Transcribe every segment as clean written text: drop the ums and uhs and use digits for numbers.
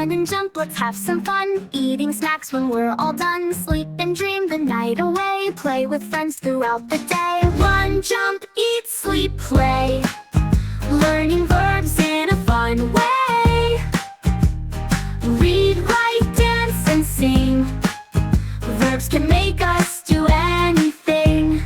run and jump, let's have some fun. Eating snacks when we're all done. Sleep and dream the night away. Play with friends throughout the day. Run, jump, eat, sleep, play. Learning verbs in a fun way. Read, write, dance, and sing. Verbs can make us do anything.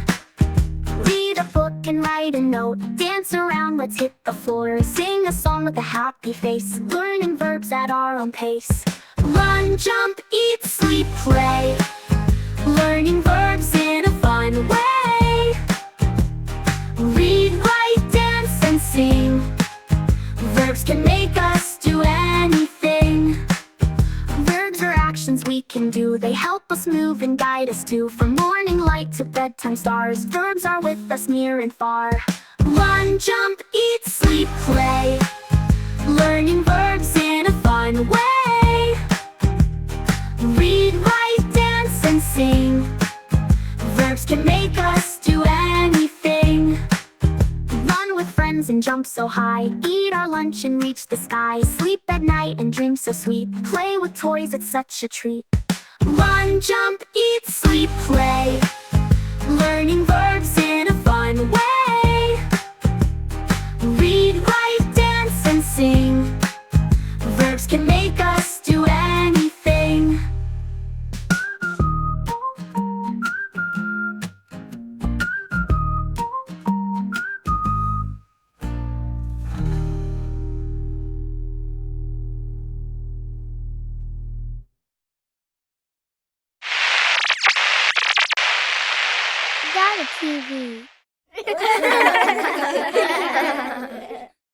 Read a book and write a note. Dance around, let's hit the floor. Sing a song with a happy face. Learning verbs at our own pace. Run, jump, eat, sleep, play. Learning verbs in a fun way. Read, write, dance, and sing. Verbs can make us do anything. Verbs are actions we can do. They help us move and guide us too. From morning light to bedtime stars, verbs are with us near and far. Run, jump, eat, sleep, play. Learning verbs in a fun way. Read, write, dance, and sing. Verbs can make us do anything. Run with friends and jump so high. Eat our lunch and reach the sky. Sleep at night and dream so sweet. Play with toys, it's such a treat. Run, jump, eat, sleep, play. Learning verbs in a fun way. Read, write, dance, and sing. Verbs can make us do anything. Dadaatv.